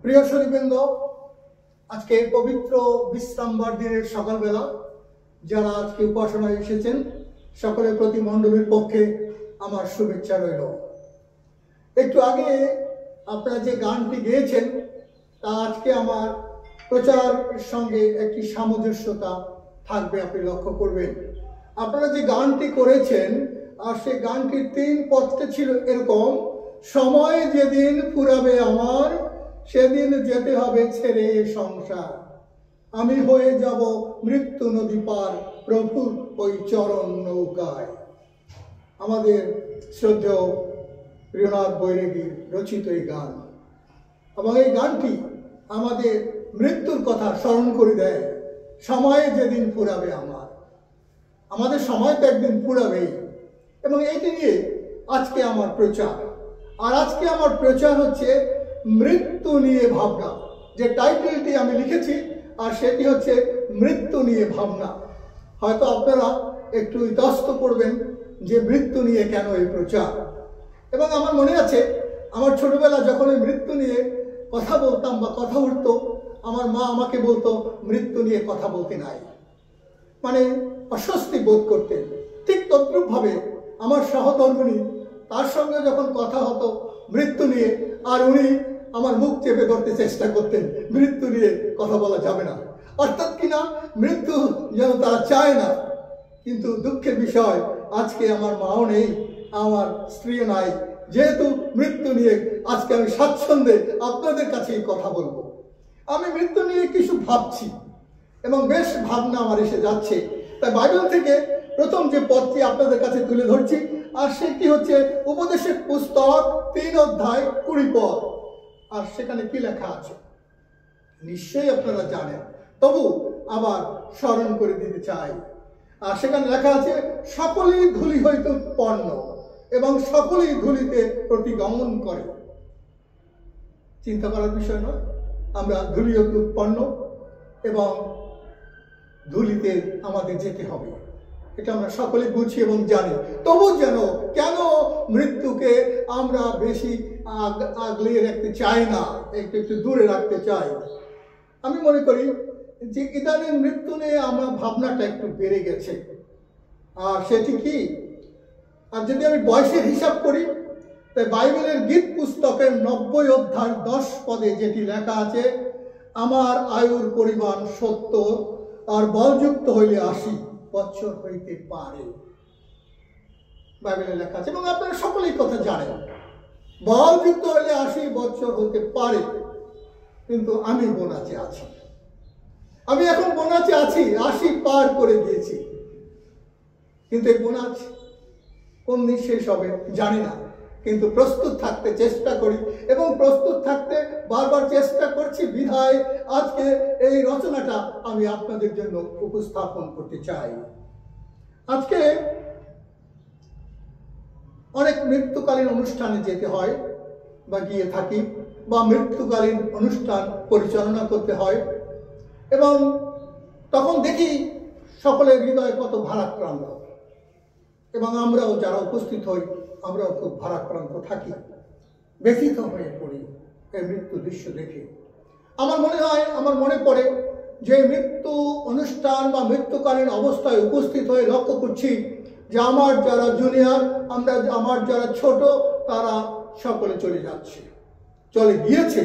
প্রিয় শরীবৃন্দ, আজকে পবিত্র বিশ্রামবার দিনের সকালবেলা যারা আজকে উপাসনায় এসেছেন সকলের প্রতি মণ্ডলীর পক্ষে আমার শুভেচ্ছা রইল। একটু আগে আপনারা যে গানটি গেয়েছেন তা আজকে আমার প্রচারের সঙ্গে একটি সামঞ্জস্যতা থাকবে, আপনি লক্ষ্য করবেন। আপনারা যে গানটি করেছেন আর সেই গানটির 3 পদটি ছিল এরকম: সময় যেদিন ফুরাবে আমার, সেদিন যেতে হবে ছেড়ে সংসার, আমি হয়ে যাব মৃত্যু নদী পার, প্রভুর ওই চরণ নৌকায়। আমাদের শ্রদ্ধেয় প্রিয়নাথ বৈরাগীর রচিত এই গান, এবং এই গানটি আমাদের মৃত্যুর কথা স্মরণ করে দেয়। সময় যেদিন ফুরাবে আমার, আমাদের সময় তো একদিন ফুরাবেই, এবং এইটি নিয়ে আজকে আমার প্রচার। আর আজকে আমার প্রচার হচ্ছে মৃত্যু নিয়ে ভাবনা। যে টাইটেলটি আমি লিখেছি আর সেটি হচ্ছে মৃত্যু নিয়ে ভাবনা। হয়তো আপনারা একটু ইতস্ত করবেন যে মৃত্যু নিয়ে কেন এই প্রচার। এবং আমার মনে আছে আমার ছোটবেলা যখন এই মৃত্যু নিয়ে কথা বলতাম বা কথা উঠতো, আমার মা আমাকে বলতো মৃত্যু নিয়ে কথা বলতে নাই, মানে অস্বস্তি বোধ করতেন। ঠিক তদ্রূপভাবে আমার সহধর্মিণী, তার সঙ্গে যখন কথা হতো মৃত্যু নিয়ে, আর উনি আমার মুখ চেপে ধরতে চেষ্টা করতেন, মৃত্যু নিয়ে কথা বলা যাবে না। অর্থাৎ কিনা মৃত্যু যেন তারা চায় না। কিন্তু দুঃখের বিষয় আজকে আমার মাও নেই, আমার স্ত্রীও নাই, যেহেতু মৃত্যু নিয়ে আজকে আমি স্বাচ্ছন্দ্যে আপনাদের কাছেই কথা বলবো। আমি মৃত্যু নিয়ে কিছু ভাবছি এবং বেশ ভাবনা আমার এসে যাচ্ছে। তাই বাইবেল থেকে প্রথম যে পদটি আপনাদের কাছে তুলে ধরছি, আর সেটি হচ্ছে উপদেশের পুস্তক 3 অধ্যায় 20 পদ। আর সেখানে কি লেখা আছে নিশ্চয়ই আপনারা জানেন, তবু আবার স্মরণ করে দিতে চাই। আর সেখানে লেখা আছে, সকলেই ধূলি হইতে উৎপন্ন এবং সকলেই ধূলিতে প্রতিগমন করে। চিন্তা করার বিষয় নয়, আমরা ধূলি হইতে উৎপন্ন এবং ধূলিতে আমাদের যেতে হবে, এটা আমরা সকলে বুঝি এবং জানি। তবু যেন কেন মৃত্যুকে আমরা বেশি আগলিয়ে রাখতে চাই না, একটু দূরে রাখতে চাই। আমি মনে করি যে ইদানিং মৃত্যু নিয়ে আমার ভাবনাটা একটু বেড়ে গেছে। আর সেটি কি? আর যদি আমি বয়সের হিসাব করি, তাই বাইবেলের গীত পুস্তকের 90 অধ্যায় 10 পদে যেটি লেখা আছে, আমার আয়ুর পরিমাণ 70 আর বলযুক্ত হইলে 80 বছর হইতে পারে। বাইবেলে লেখা আছে এবং আপনারা সকলেই কথা জানেন, বলযুক্ত হইলে 80 বছর হতে পারে। কিন্তু আমি বোনাচে আছি, আমি এখন বোনাচে আছি, 80 পার করে গিয়েছি। কিন্তু এই বোনাচ কোন দিন শেষ হবে জানি না, কিন্তু প্রস্তুত থাকতে চেষ্টা করি এবং প্রস্তুত থাকতে বারবার চেষ্টা করছি। বিধায় আজকে এই রচনাটা আমি আপনাদের জন্য উপস্থাপন করতে চাই। আজকে অনেক মৃত্যুকালীন অনুষ্ঠানে যেতে হয় বা গিয়ে থাকি, বা মৃত্যুকালীন অনুষ্ঠান পরিচালনা করতে হয়, এবং তখন দেখি সকলের হৃদয় কত ভারাক্রান্ত, এবং আমরাও যারা উপস্থিত হই আমরাও খুব ভারাক্রান্ত থাকি, ব্যথিত হয়ে পড়ি এই মৃত্যু দৃশ্য দেখে। আমার মনে হয়, আমার মনে পড়ে যে মৃত্যু অনুষ্ঠান বা মৃত্যুকালীন অবস্থায় উপস্থিত হয়ে লক্ষ্য করছি যে আমার যারা জুনিয়র, আমার যারা ছোট, তারা সকলে চলে যাচ্ছে, চলে গিয়েছে।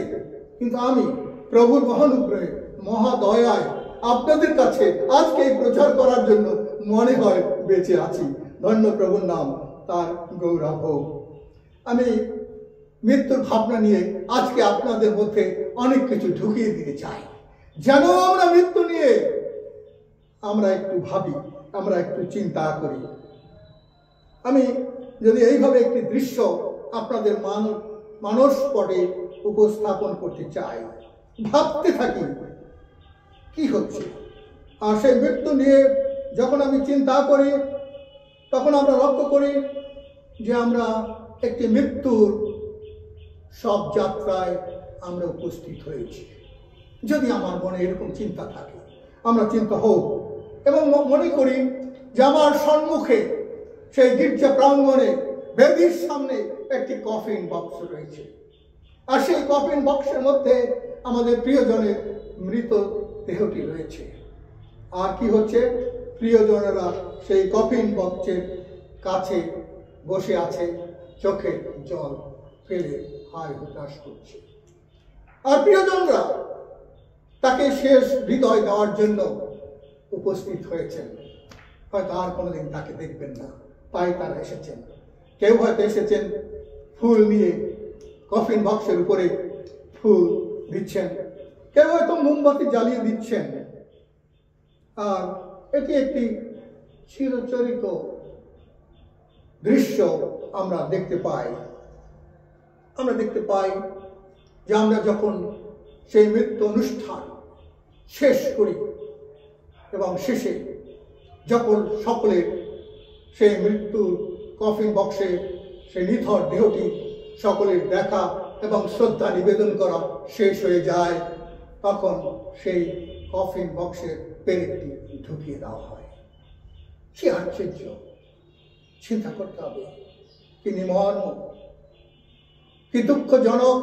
কিন্তু আমি প্রভুর মহানুগ্রহে, মহাদয়ায় আপনাদের কাছে আজকে এই প্রচার করার জন্য মনে হয় বেঁচে আছি। ধন্য প্রভুর নাম, তার গৌরব হোক। আমি মৃত্যুর ভাবনা নিয়ে আজকে আপনাদের মধ্যে অনেক কিছু ঢুকিয়ে দিতে চাই, যেন আমরা মৃত্যু নিয়ে আমরা একটু ভাবি, আমরা একটু চিন্তা করি। আমি যদি এইভাবে একটি দৃশ্য আপনাদের মানসপটে উপস্থাপন করতে চাই, ভাবতে থাকি কি হচ্ছে। আর সেই মৃত্যু নিয়ে যখন আমি চিন্তা করি, তখন আমরা লক্ষ্য করি যে আমরা একটি মৃত্যুর সব যাত্রায় আমরা উপস্থিত হয়েছি। যদি আমার মনে এরকম চিন্তা থাকে, আমরা চিন্তা হোক এবং মনে করি যে আমার সম্মুখে সেই গির্জা প্রাঙ্গণে বেদির সামনে একটি কফিন বাক্স রয়েছে, আর সেই কফিন বক্সের মধ্যে আমাদের প্রিয়জনের মৃত দেহটি রয়েছে। আর কি হচ্ছে, প্রিয়জনেরা সেই কফিন বক্সের কাছে বসে আছে, চোখে জল ফেলে হায় হতাশ করছে। আর প্রিয়জনরা তাকে শেষ হৃদয় দেওয়ার জন্য উপস্থিত হয়েছেন। হয়তো আর কোনোদিন তাকে দেখবেন না, তাই তারা এসেছেন। কেউ হয়তো এসেছেন ফুল নিয়ে, কফিন বক্সের উপরে ফুল দিচ্ছেন, কেউ হয়তো মোমবাতি জ্বালিয়ে দিচ্ছেন। আর এটি একটি চিরচরিত দৃশ্য আমরা দেখতে পাই। যে আমরা যখন সেই মৃত্যু অনুষ্ঠান শেষ করি এবং শেষে যখন সকলের সেই মৃত্যু কফিন বক্সে সেই নিথর দেহটি সকলের দেখা এবং শ্রদ্ধা নিবেদন করা শেষ হয়ে যায়, তখন সেই কফিন বক্সের পেরেকটি ঢুকিয়ে দেওয়া হয়। কি আশ্চর্য! চিন্তা করতে হবে, কি নিমর্ম, কি দুঃখজনক।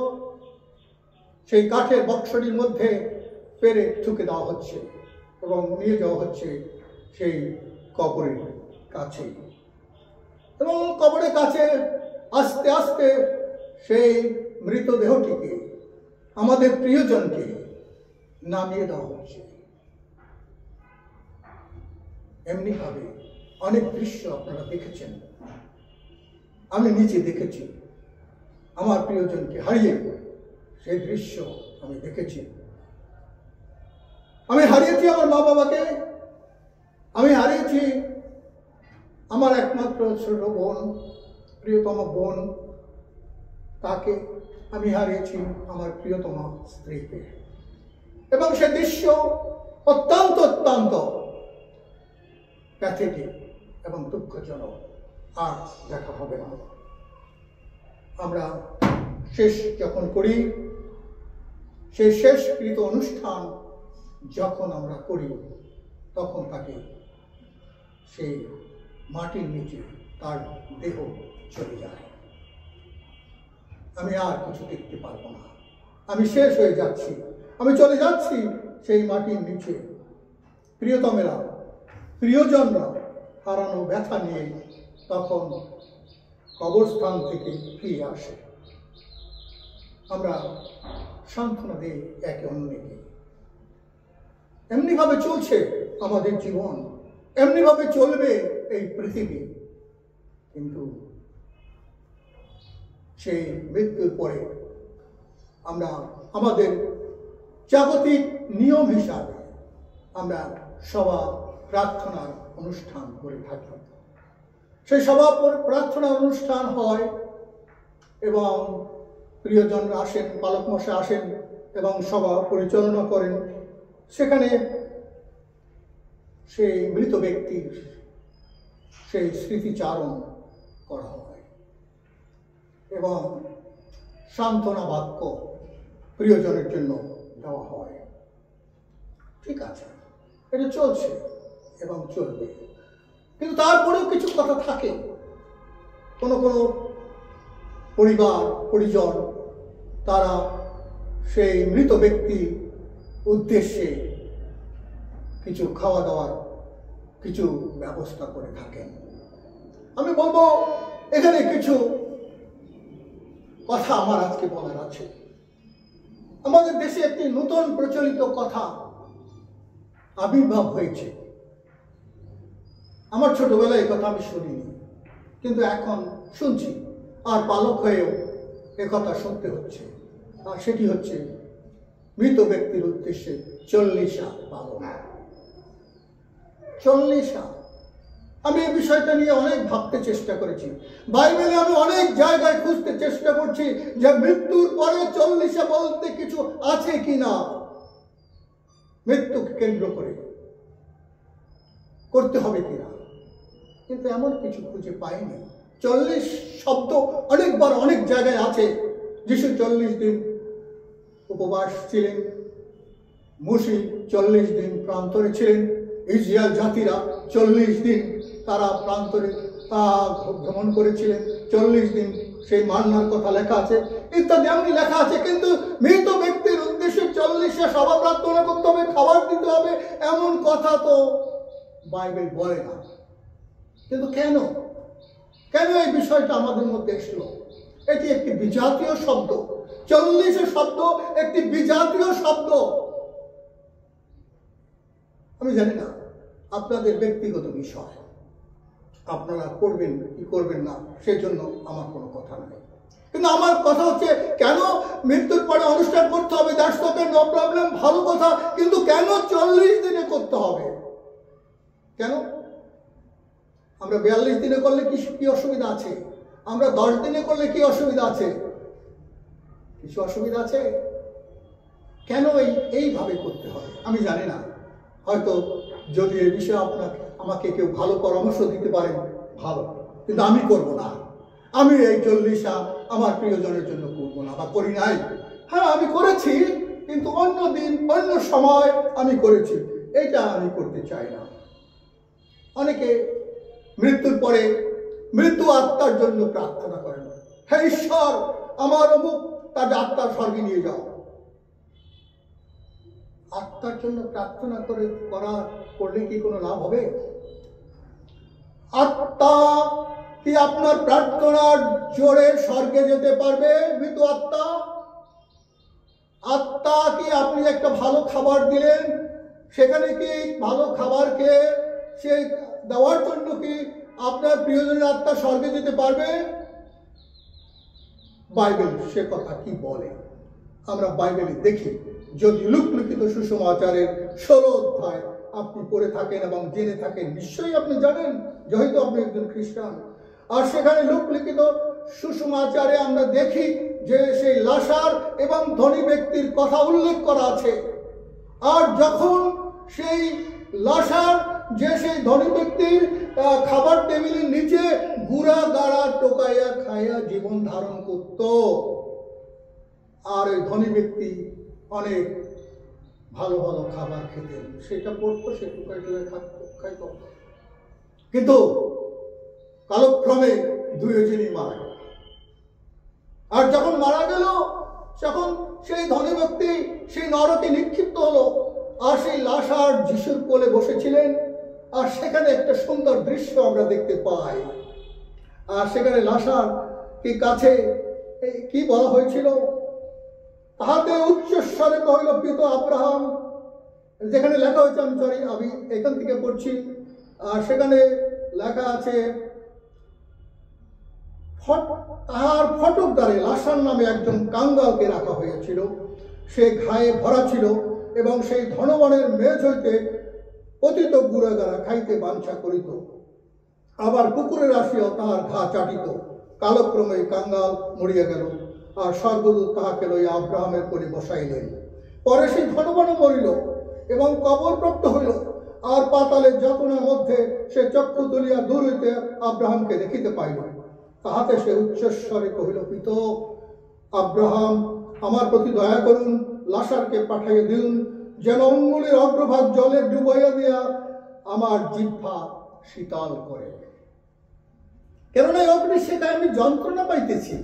সেই কাঠের বক্সটির মধ্যে পেরেক ঢুকে দেওয়া হচ্ছে এবং নিয়ে যাওয়া হচ্ছে সেই কবরের কাছে, এবং কবরের কাছে আস্তে আস্তে সেই মৃতদেহটিকে, আমাদের প্রিয়জনকে নামিয়ে দেওয়া হচ্ছে। এমনিভাবে অনেক দৃশ্য আপনারা দেখেছেন, আমি নিজে দেখেছি। আমার প্রিয়জনকে হারিয়ে সেই দৃশ্য আমি দেখেছি। আমি হারিয়েছি আমার মা বাবাকে, আমি হারিয়েছি আমার একমাত্র ছোট বোন, প্রিয়তম বোন, তাকে আমি হারিয়েছি, আমার প্রিয়তমা স্ত্রীকে। এবং সে দৃশ্য অত্যন্ত প্যাথেটিক এবং দুঃখজনক। আর দেখা হবে না। আমরা শেষ যখন করি, সেই শেষকৃত অনুষ্ঠান যখন আমরা করি, তখন তাকে সেই মাটির নিচে তার দেহ চলে যায়। আমি আর কিছু দেখতে পারবো না, আমি শেষ হয়ে যাচ্ছি, আমি চলে যাচ্ছি সেই মাটির নিচে। প্রিয়তমেরা, প্রিয়জনরা হারানো ব্যথা নিয়ে তখন কবরস্থান থেকে ফিরে আসে। আমরা সান্ত্বনা দিই একে অন্যকে। এমনিভাবে চলছে আমাদের জীবন, এমনিভাবে চলবে এই পৃথিবী। কিন্তু সেই মৃত্যুর পরে আমরা আমাদের জাগতিক নিয়ম হিসাবে আমরা সভা প্রার্থনার অনুষ্ঠান করে থাকি। সেই সভা প্রার্থনার অনুষ্ঠান হয় এবং প্রিয়জনরা আসেন, পালক মশাই আসেন এবং সভা পরিচালনা করেন। সেখানে সেই মৃত ব্যক্তির সেই স্মৃতিচারণ করা হয় এবং সান্ত্বনা বাক্য প্রিয়জনের জন্য দেওয়া হয়। ঠিক আছে, এটা চলছে এবং চলবে। কিন্তু তারপরেও কিছু কথা থাকে। কোনো পরিবার পরিজন তারা সেই মৃত ব্যক্তির উদ্দেশ্যে কিছু খাওয়া দাওয়ার কিছু ব্যবস্থা করে থাকেন। আমি বলবো এখানে কিছু কথা আমার আজকে বলার আছে। আমাদের দেশে একটি নতুন প্রচলিত কথা আবির্ভাব হয়েছে। আমার ছোটবেলায় এই কথা আমি শুনিনি, কিন্তু এখন শুনছি, আর পালক হয়েও একথা শুনতে হচ্ছে। আর সেটি হচ্ছে মৃত ব্যক্তির উদ্দেশ্যে চল্লিশা পালন। চল্লিশা, আমি এই বিষয়টা নিয়ে অনেক ভাবতে চেষ্টা করেছি। বাইবেলে আমি অনেক জায়গায় খুঁজতে চেষ্টা করছি যে মৃত্যুর পরে চল্লিশা বলতে কিছু আছে কিনা, মৃত্যুকে কেন্দ্র করে করতে হবে কিনা, কিন্তু এমন কিছু খুঁজে পাইনি। 40 শব্দ অনেকবার অনেক জায়গায় আছে। যিশু 40 দিন উপবাস ছিলেন, মুসি 40 দিন প্রান্তরে ছিলেন, ইসরায়েল জাতিরা 40 দিন তারা প্রান্তরে ভ্রমণ করেছিলেন, 40 দিন সেই মান্নার কথা লেখা আছে ইত্যাদি এমনি লেখা আছে, কিন্তু মৃত ব্যক্তির উদ্দেশ্যে 40 সভা প্রার্থনা করতে হবে, খাবার দিতে হবে, এমন কথা তো বাইবেল বলে না। কিন্তু কেন কেন এই বিষয়টা আমাদের মধ্যে এসলো? এটি একটি বিজাতীয় শব্দ, 40 শব্দ একটি বিজাতীয় শব্দ। আমি জানি না আপনাদের ব্যক্তিগত বিষয়, আপনারা করবেন কি করবেন না সেই জন্য আমার কোনো কথা নেই, কিন্তু আমার কথা হচ্ছে কেন মৃত্যুর পরে অনুষ্ঠান করতে হবে? দ্যাটস ওকে, নো প্রবলেম, ভালো কথা, কিন্তু কেন 40 দিনে করতে হবে? কেন? আমরা 42 দিনে করলে কি অসুবিধা আছে? আমরা 10 দিনে করলে কি অসুবিধা আছে? কিছু অসুবিধা আছে? কেন এইভাবে করতে হবে? আমি জানি না, হয়তো যদি এই বিষয়ে আমাকে কেউ ভালো পরামর্শ দিতে পারেন ভালো, কিন্তু আমি করব না। আমি এই 40 আমার প্রিয়জনের জন্য করব না বা করি নাই। হ্যাঁ, আমি করেছি, কিন্তু অন্য দিন অন্য সময় আমি করেছি, এটা আমি করতে চাই না। অনেকে মৃত্যুর পরে মৃত্যু আত্মার জন্য প্রার্থনা করেন, হে ঈশ্বর আমার অমুক তার আত্মার স্বর্গে নিয়ে যাও। আত্মার জন্য প্রার্থনা করলে কি কোনো লাভ হবে? আত্মা কি আপনার প্রার্থনার জোরে স্বর্গে যেতে পারবে? মৃত আত্মা? আত্মা কি আপনি একটা ভালো খাবার দিলেন, সেখানে কি ভালো খাবার খেয়ে সে দেওয়ার জন্য কি আপনার প্রিয়জনের আত্মা স্বর্গে যেতে পারবে? বাইবেল সে কথা কি বলে আমরা বাইবেলে দেখি। যদি লুকলিখিত সুসমাচারের 16 অধ্যায় আপনি পড়ে থাকেন এবং জেনে থাকেন, নিশ্চয়ই আপনি জানেন যেহেতু আপনি একজন খ্রিস্টান, আর সেখানে লুকলিখিত সুসমাচারে আমরা দেখি যে সেই লাসার এবং ধনী ব্যক্তির কথা উল্লেখ করা আছে। আর যখন সেই লাসার যে সেই ধনী ব্যক্তির খাবার টেবিলের নিচে গুড়া গাড়া টোকাইয়া খাইয়া জীবন ধারণ করত, আর ওই ধনী ব্যক্তি অনেক ভালো ভালো খাবার খেতেন, সেটা পড়তো, সে টোকাই টোকাই খাইত, কিন্তু কালক্রমে দুইজনই মারা গেল। আর যখন মারা গেল তখন সেই ধনী ব্যক্তি সেই নরকে নিক্ষিপ্ত হলো, আর সেই লাসার যিশুর কোলে বসেছিলেন। আর সেখানে একটা সুন্দর দৃশ্য আমরা দেখতে পাই। আর সেখানে লাসার কি কাছে কি বলা হয়েছিল? তাহাতে উচ্চস্বরে কহিল, পিতা আব্রাহাম, যেখানে লেখা হয়েছে, আমি এখান থেকে পড়ছি, আর সেখানে লেখা আছে, তাহার ফটক দ্বারে লাসার নামে একজন কাঙ্গালকে রাখা হয়েছিল। সে ঘায়ে ভরা ছিল এবং সেই ধনবানের মেজ হইতে পতিত গুড়াগাড়া খাইতে বাঞ্ছা করিত, আবার কুকুরের আসিয়া তাহার ঘা চাটিত। কালক্রমে কাঙ্গাল মরিয়া গেল, আর স্বর্গদূত তাহাকে লইয়া আব্রাহামের কোলে বসাইলেন। পরে সেই ধনবানও মরিল এবং কবরপ্রাপ্ত হইল, আর পাতালের যাতনার মধ্যে সে চক্ষু তুলিয়া দূর হইতে আব্রাহামকে দেখিতে পাইল। তাহাতে সে উচ্চস্বরে কহিল, পিতা আব্রাহাম, আমার প্রতি দয়া করুন, লাসারকে পাঠাইয়া দিন, যেন অঙ্গুলের অগ্রভাগ জলে ডুবাইয়া দিয়া আমার জিহ্বা শীতল করে, কেননা অগ্নি সেটাই আমি যন্ত্রণা পাইতেছি।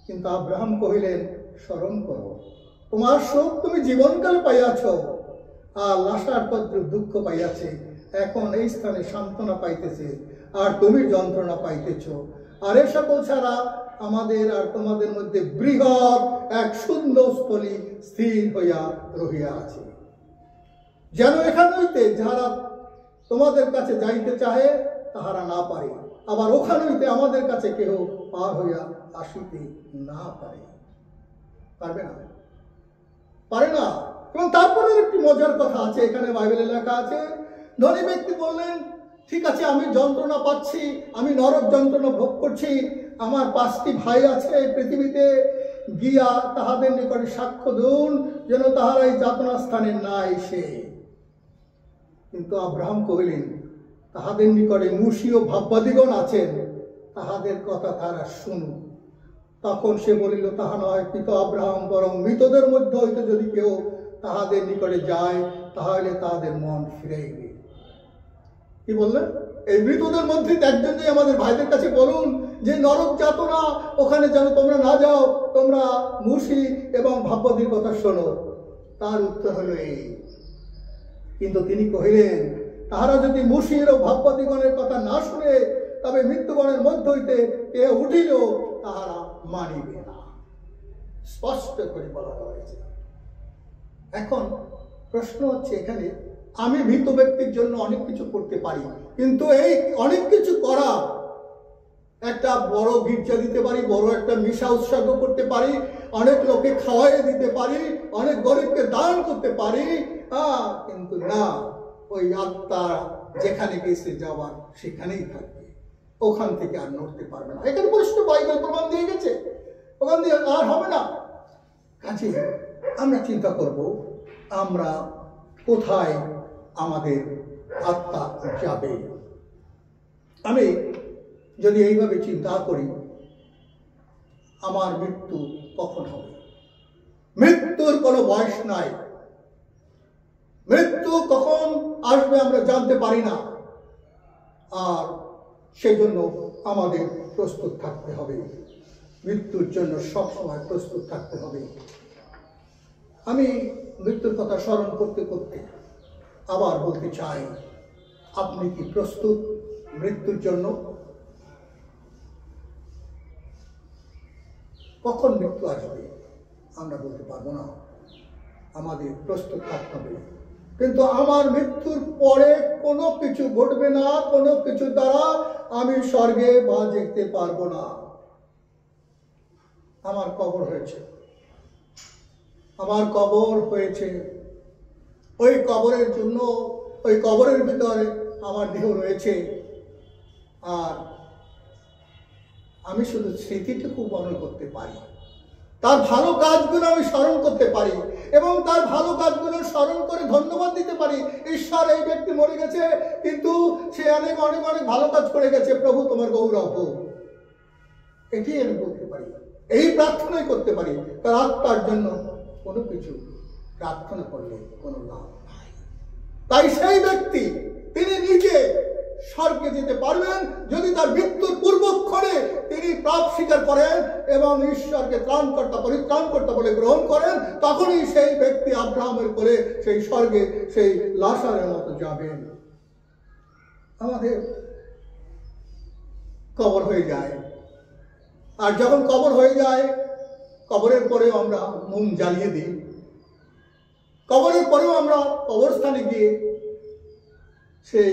কিন্তু আব্রাহাম কহিলেন, স্মরণ করো, তোমার শোক তুমি জীবনকালে পাইয়াছ, আর লাসার পত্র দুঃখ পাইয়াছে, এখন এই স্থানে সান্ত্বনা পাইতেছে, আর তুমি যন্ত্রণা পাইতেছ। আর এ সকল ছাড়া আমাদের আর তোমাদের মধ্যে বৃহৎ এক সুন্দর স্থলী স্থির হইয়া রহিয়া আছে, যেন এখান হইতে যাহারা তোমাদের কাছে যাইতে চাহে তাহারা না পারে, আবার ওখান হইতে আমাদের কাছে কেহ পার হইয়া আসিতে না পারে। পারবে না, পারে না। এবং তারপরে একটি মজার কথা আছে, এখানে বাইবেলে লেখা আছে, ধনী ব্যক্তি বললেন, ঠিক আছে, আমি যন্ত্রণা পাচ্ছি, আমি নরক যন্ত্রণা ভোগ করছি, আমার 5টি ভাই আছে এই পৃথিবীতে, গিয়া তাহাদের নিকটে সাক্ষ্য দিন যেন তাহারা এই যাতনা স্থানে না এসে। কিন্তু আব্রাহাম কহিলেন, তাহাদের নিকটে মুশীয় ভাববাদীগণ আছেন, তাহাদের কথা তারা শুনুন। তখন সে বলিল, তাহা নয় পিতা আব্রাহাম, বরং মৃতদের মধ্যে হইতে যদি কেউ তাহাদের নিকটে যায়, তাহলে তাহাদের মন ফিরাইবে। কি বললেন? এই মৃতদের মধ্যে একজন যে আমাদের ভাইদের কাছে বলুন যে নরক যাতনা, ওখানে যেন তোমরা না যাও, তোমরা মুশি এবং ভাববাদীর কথা শোনো। তার উত্তর হলো এই, কিন্তু তিনি কহিলেন, তাহারা যদি মুশির ও ভাববাদীগণের কথা না শুনে, তবে মৃত্যুগণের মধ্য হইতে কে উঠিল তাহারা মানিবে না। স্পষ্ট করে বলা হয়েছে। এখন প্রশ্ন হচ্ছে এখানে, আমি মৃত ব্যক্তির জন্য অনেক কিছু করতে পারি, কিন্তু এই অনেক কিছু করা, একটা বড় গির্জা দিতে পারি, বড় একটা মিশা উৎসর্গ করতে পারি, অনেক লোকে খাওয়াই দিতে পারি, অনেক গরিবকে দান করতে পারি, কিন্তু না, ওই আত্মা যেখানে গেছে যাওয়ার সেখানেই থাকবে, ওখান থেকে আর নড়তে পারবে না। এখানে পরিষ্কার বাইবেল প্রমাণ দিয়ে গেছে, ওখান দিয়ে আর হবে না। কাজে আমরা চিন্তা করব, আমরা কোথায় আমাদের আত্মা যাবে। আমি যদি এইভাবে চিন্তা করি, আমার মৃত্যু কখন হবে? মৃত্যুর কোনো বয়স নাই, মৃত্যু কখন আসবে আমরা জানতে পারি না, আর সেজন্য আমাদের প্রস্তুত থাকতে হবে, মৃত্যুর জন্য সবসময় প্রস্তুত থাকতে হবে। আমি মৃত্যুর কথা স্মরণ করতে করতে আবার বলতে চাই, আপনি কি প্রস্তুত মৃত্যুর জন্য? কখন মৃত্যু আসবে আমরা বলতে পারবো না, আমাদের প্রস্তুত থাকতে হবে। কিন্তু আমার মৃত্যুর পরে কোনো কিছু ঘটবে না, কোনো কিছু দ্বারা আমি স্বর্গে বা যেতে পারবো না। আমার কবর হয়েছে, আমার কবর হয়েছে, ওই কবরের জন্য, ওই কবরের ভিতরে আমার দেহ রয়েছে, আর আমি শুধু স্মৃতিটুকু বর্ণন করতে পারি, তার ভালো কাজগুলো আমি স্মরণ করতে পারি, এবং তার ভালো কাজগুলো স্মরণ করে ধন্যবাদ দিতে পারি। ঈশ্বর, এই ব্যক্তি মরে গেছে, কিন্তু সে অনেক অনেক অনেক ভালো কাজ করে গেছে, প্রভু তোমার গৌরব হোক। এটি আমি বলতে পারি, এই প্রার্থনাই করতে পারি। তার আত্মার জন্য কোনো কিছু প্রার্থনা করলে কোনো লাভ নাই। তাই সেই ব্যক্তি তিনি নিজে স্বর্গে যেতে পারবেন যদি তার মৃত্যুর পূর্বক্ষণে তিনি পাপ স্বীকার করেন এবং ঈশ্বরকে ত্রাণকর্তা পরিত্রাণকর্তা বলে গ্রহণ করেন। তখনই সেই ব্যক্তি আব্রাহামের করে সেই স্বর্গে সেই লাসারের মতো যাবেন। আমাদের কবর হয়ে যায়, আর যখন কবর হয়ে যায়, কবরের পরেও আমরা মোম জ্বালিয়ে দিই, কবরের পরেও আমরা কবরস্থানে গিয়ে সেই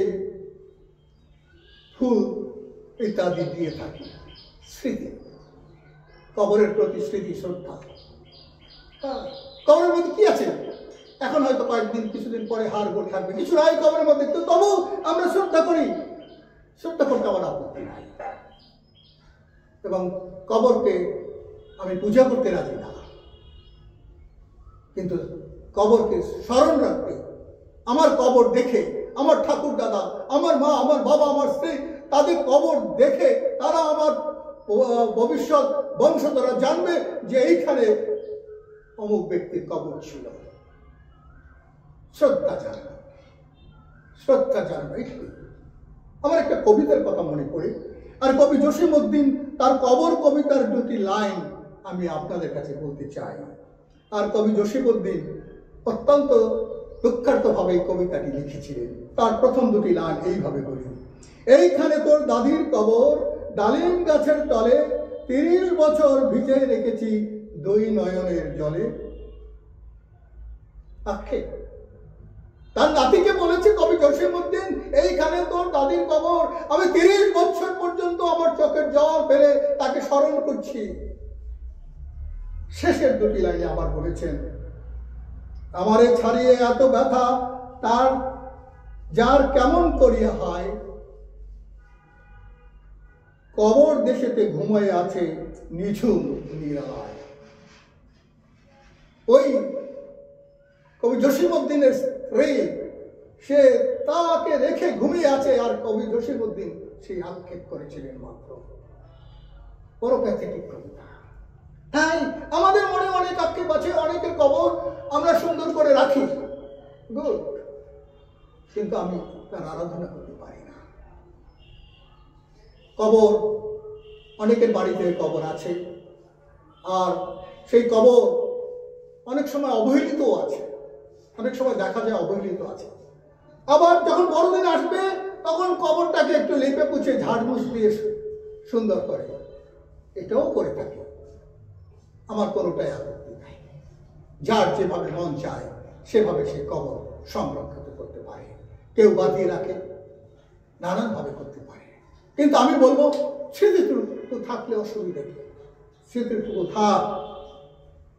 ফুল ইত্যাদি দিয়ে থাকি। স্মৃতি, কবরের প্রতি স্মৃতি, শ্রদ্ধা। কবরের মধ্যে কি আছে? এখন হয়তো কয়েকদিন কিছুদিন পরে হাড় গোড় থাকবে, কিছু নাই কবরের মধ্যে, কিন্তু তবু আমরা শ্রদ্ধা করি। শ্রদ্ধা করতে আমার আপত্তি নাই, এবং কবরকে আমি পূজা করতে রাজি না, কিন্তু কবরকে স্মরণ রাখতে, আমার কবর দেখে আমার ঠাকুর দাদা, আমার মা, আমার বাবা, আমার স্ত্রী, তাদের কবর দেখে তারা আমার ভবিষ্যৎ বংশধরা জানবে যে এইখানে অমুক ব্যক্তির কবর ছিল। শ্রদ্ধা জানানো, শ্রদ্ধা জানানো। আমার একটা কবিতার কথা মনে পড়ে, আর কবি জসিমউদ্দিন তার কবর কবিতার দুটি লাইন আমি আপনাদের কাছে বলতে চাই। আর কবি জসিমউদ্দিন অত্যন্ত দুঃখার্থভাবে এই কবিতাটি লিখেছিলেন। তার প্রথম দুটি লাইন এইভাবে বলি: এইখানে তোর দাদির কবর, ডালিম গাছের তলে, 30 বছর ভিজে রেখেছি 2 নয়নের জলে। আক্ষেপ তার নাতিকে বলেছে কবি জসিমউদ্দিন, এইখানে তোর দাদির কবর, আমি 30 বছর পর্যন্ত আমার চোখের জল ফেলে তাকে স্মরণ করছি। শেষের দুটি লাইনে আবার বলেছেন, আমারে ছাড়িয়ে এত ব্যথা তার যার কেমন করিয়া হয়, কবর দেশেতে ঘুমায় আছে নিঝুম নিরালায়। ওই কবি জসিমউদ্দিনের স্ত্রী, সে তাকে রেখে ঘুমিয়ে আছে, আর কবি জসিমউদ্দিন সেই আক্ষেপ করেছিলেন মাত্র। বড় প্যাথেটিক কবিতা। তাই আমাদের মনে অনেক আক্ষেপ আছে, অনেকের কবর আমরা সুন্দর করে রাখি, গুড, কিন্তু আমি তার আরাধনা করতে পারি না। কবর অনেকের বাড়িতে কবর আছে, আর সেই কবর অনেক সময় অবহেলিতও আছে, অনেক সময় দেখা যায় অবহেলিত আছে। আবার যখন বড়দিন আসবে তখন কবরটাকে একটু লেপে পুছে ঝাড়মুছ দিয়ে সুন্দর করে, এটাও করে থাকে। আমার কোনোটাই আপত্তি নাই। যার যেভাবে মন চায় সেভাবে সে কবর সংরক্ষিত করতে পারে, কেউ বাঁধিয়ে রাখে, নানানভাবে করতে পারে। কিন্তু আমি বলবো স্মৃতিটুকু থাকলে অসুবিধা কি? স্মৃতিটুকু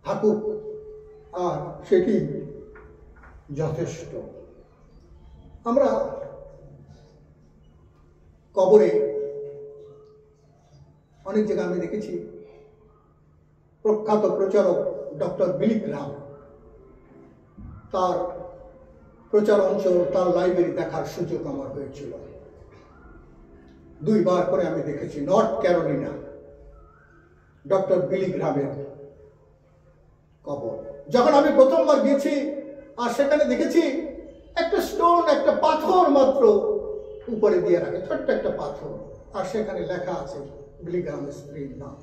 থাকুক, আর সেটি যথেষ্ট। আমরা কবরে অনেক জায়গায় আমি দেখেছি প্রখ্যাত প্রচারক ডক্টর বিলি গ্রাহাম, তার প্রচার অঞ্চল, তার লাইব্রেরি দেখার সুযোগ আমার হয়েছিল। 2 বার করে আমি দেখেছি নর্থ ক্যারোলিনা ডক্টর বিলি গ্রাহামের কবর। যখন আমি প্রথমবার গেছি আর সেখানে দেখেছি একটা স্টোন, একটা পাথর মাত্র উপরে দিয়ে রাখে, ছোট্ট একটা পাথর, আর সেখানে লেখা আছে বিলি গ্রাহামের স্ত্রীর নাম,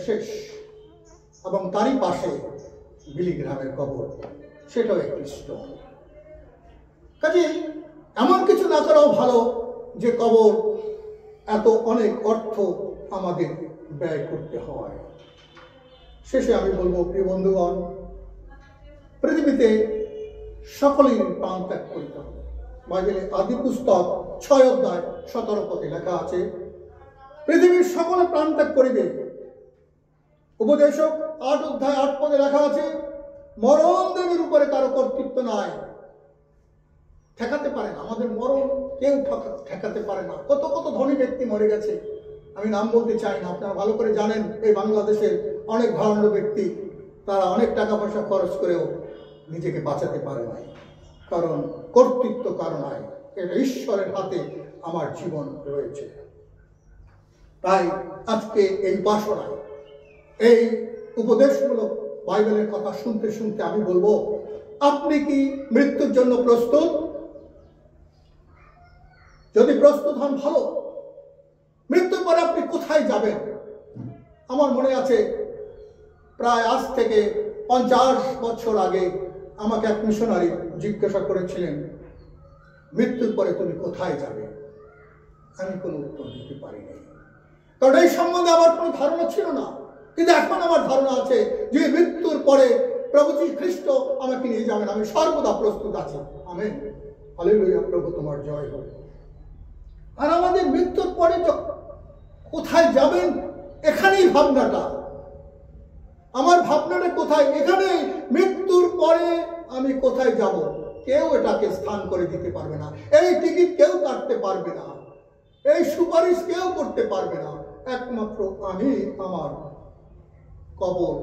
শেষ। এবং তারই পাশে বিলি গ্রাহামের কবর, সেটাও একটি স্টোন। কাজে এমন কিছু না করাও ভালো যে কবর এত অনেক অর্থ আমাদের ব্যয় করতে হয়। শেষে আমি বলবো, প্রিয় বন্ধুগণ, পৃথিবীতে সকলেই প্রাণ ত্যাগ করতে হবে। বাইবেলে আদি পুস্তক 6 অধ্যায় 17 পদে লেখা আছে, পৃথিবীর সকলে প্রাণ ত্যাগ করিবে। উপদেশক 8 অধ্যায় 8 পদে লেখা আছে, মরণ দেবের উপরে কারো কর্তৃত্ব নাই, ঠেকাতে পারে না। আমাদের মরণ কেউ ঠেকাতে পারে না। কত কত ধনী ব্যক্তি মরে গেছে, আমি নাম বলতে চাই না, আপনারা ভালো করে জানেন। এই বাংলাদেশের অনেক ধরনের ব্যক্তি, তারা অনেক টাকা পয়সা খরচ করেও নিজেকে বাঁচাতে পারে নাই, কারণ কর্তৃত্ব কারো নাই, এটা ঈশ্বরের হাতে আমার জীবন রয়েছে। তাই আজকে এই বাসনায়, এই উপদেশমূলক বাইবেলের কথা শুনতে শুনতে আমি বলবো, আপনি কি মৃত্যুর জন্য প্রস্তুত? যদি প্রস্তুত হন ভালো। মৃত্যুর পরে আপনি কোথায় যাবেন? আমার মনে আছে প্রায় আজ থেকে 50 বছর আগে আমাকে এক মিশনারি জিজ্ঞাসা করেছিলেন, মৃত্যুর পরে তুমি কোথায় যাবে? আমি কোনো উত্তর দিতে পারিনি, কারণ এই সম্বন্ধে আমার কোনো ধারণা ছিল না। কিন্তু এখন আমার ধারণা আছে যে মৃত্যুর পরে প্রভু যীশু খ্রিস্ট আমাকে নিয়ে যাবেন, আমি সর্বদা প্রস্তুত আছি। আমেন, হালেলুয়া, প্রভু তোমার জয় হোক। আর আমাদের মৃত্যুর পরে কোথায় যাবেন, এখানেই ভাবনাটা, আমার ভাবনাটা কোথায়, এখানে মৃত্যুর পরে আমি কোথায় যাব, কেউ এটাকে স্থান করে দিতে পারবে না। এই টিকিট কেউ কাটতে পারবে না, এই সুপারিশ কেউ করতে পারবে না। একমাত্র আমি আমার কবর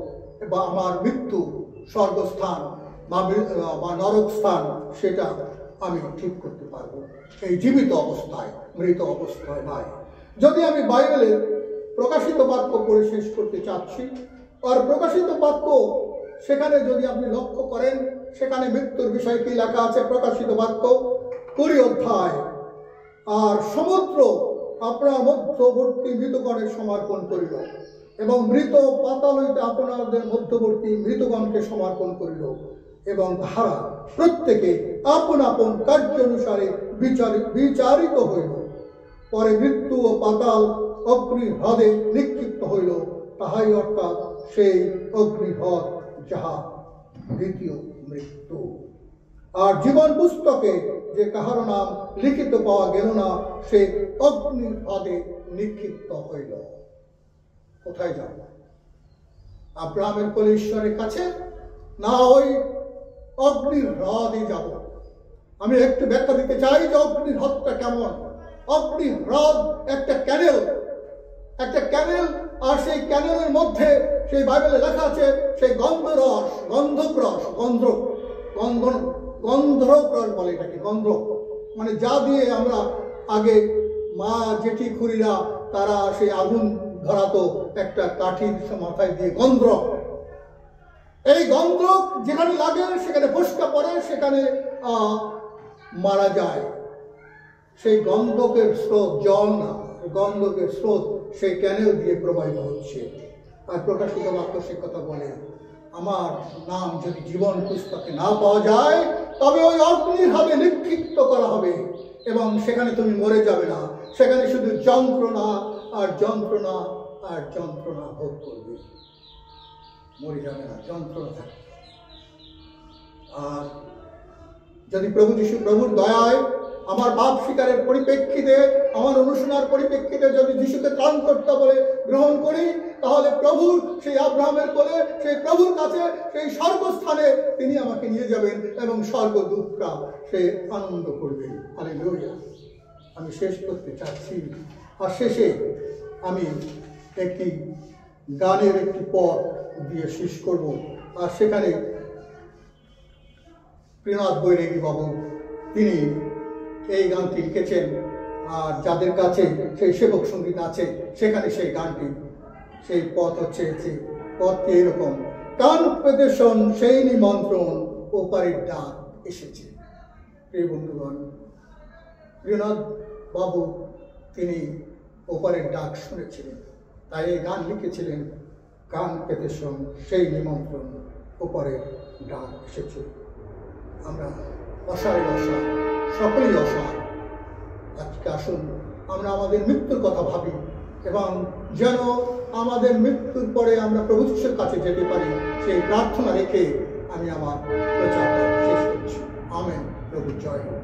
বা আমার মৃত্যু স্বর্গস্থান বা নরক স্থান, সেটা আমি ঠিক করতে পারবো, এই জীবিত অবস্থায়, মৃত অবস্থায় নয়। যদি আমি বাইবেলের প্রকাশিত বাক্য পড়ে শেষ করতে চাচ্ছি, আর প্রকাশিত বাক্য সেখানে যদি আপনি লক্ষ্য করেন, সেখানে মৃত্যুর বিষয় কি লেখা আছে? প্রকাশিত বাক্য 20 অধ্যায়, আর সমুদ্র আপনার মধ্যবর্তী মৃতগণের সমর্পণ করিল, এবং মৃত পাতাল হইতে আপনাদের মধ্যবর্তী মৃতগণকে সমর্পণ করিল, এবং তাহারা প্রত্যেকে আপন আপন কার্য অনুসারে বিচারিত হইল। পরে মৃত্যু ও পাতাল অগ্নি হ্রদে নিক্ষিপ্ত হইল, তাহাই অর্থাৎ সেই অগ্নিহ্রদ, যাহা দ্বিতীয় মৃত্যু। আর জীবন পুস্তকে যে কাহার নাম লিখিত পাওয়া গেল না, সে অগ্নিহ্রদে নিক্ষিপ্ত হইল। কোথায় যাব? আব্রাহামের কোলে ঈশ্বরের কাছে, না ওই অগ্নিহ্রদে যাব? আমি একটু ব্যাখ্যা দিতে চাই যে অগ্নিহ্রদটা কেমন। অগ্নিহ্রদ একটা ক্যানেল, একটা ক্যানেল, আর সেই ক্যানেলের মধ্যে সেই বাইবেলে লেখা আছে সেই গন্ধরস, গন্ধক্রস, গন্ধরস বলে এটাকে, গন্ধ মানে যা দিয়ে আমরা আগে মা জেঠি খুড়িরা তারা সেই আগুন ধরাতো একটা কাঠির মাথায় দিয়ে, গন্ধ। এই গন্ধ যেখানে লাগে সেখানে ফোসকা পড়ে, সেখানে মারা যায়। সেই গন্ধকের স্রোত জল না, গন্ধকের স্রোত সেই ক্যানেল দিয়ে প্রবাহিত হচ্ছে। আর প্রকাশিত বাক্য সে কথা বলে, আমার নাম যদি জীবন পুস্তকে না পাওয়া যায় তবে ওই অগ্নির হাতে নিক্ষিপ্ত করা হবে, এবং সেখানে তুমি মরে যাবে না, সেখানে শুধু যন্ত্রণা আর যন্ত্রণা আর যন্ত্রণা ভোগ করবে। মরে যাবে না, যন্ত্রণা থাকবে। আর যদি প্রভু যিশু প্রভুর দয়ায় আমার পাপ স্বীকারের পরিপ্রেক্ষিতে, আমার অনুশোচনার পরিপ্রেক্ষিতে যদি যিশুকে ত্রাণকর্তা বলে গ্রহণ করি, তাহলে প্রভুর সেই আব্রাহামের কোলে, সেই প্রভুর কাছে, সেই স্বর্গস্থানে তিনি আমাকে নিয়ে যাবেন এবং স্বর্গদূতরা সে আনন্দ করবে। হালেলুয়া। আমি শেষ করতে চাচ্ছি, আর শেষে আমি একটি গানের একটি পথ দিয়ে শেষ করব। আর সেখানে প্রিয়নাথ বৈরাগী বাবু তিনি এই গানটি লিখেছেন, আর যাদের কাছে সেই সেবক সঙ্গীত আছে সেখানে সেই গানটি, সেই পথ হচ্ছে, পথটি এরকম: কান পেতে শোন সেই নিমন্ত্রণ, ওপারের ডাক এসেছে। প্রিয় বন্ধুগণ, প্রিয়নাথ বাবু তিনি ওপারের ডাক শুনেছিলেন, তাই এই গান লিখেছিলেন, কান পেতে শোন সেই নিমন্ত্রণ, ওপারের ডাক এসেছে। আমরা অসারের অসার, সকলেই অসার। আজকে আসুন আমরা আমাদের মৃত্যুর কথা ভাবি, এবং যেন আমাদের মৃত্যুর পরে আমরা প্রভু যিশুর কাছে যেতে পারি, সেই প্রার্থনা রেখে আমি আমার প্রচারটা শেষ করছি। আমেন। প্রভু জয় হোক।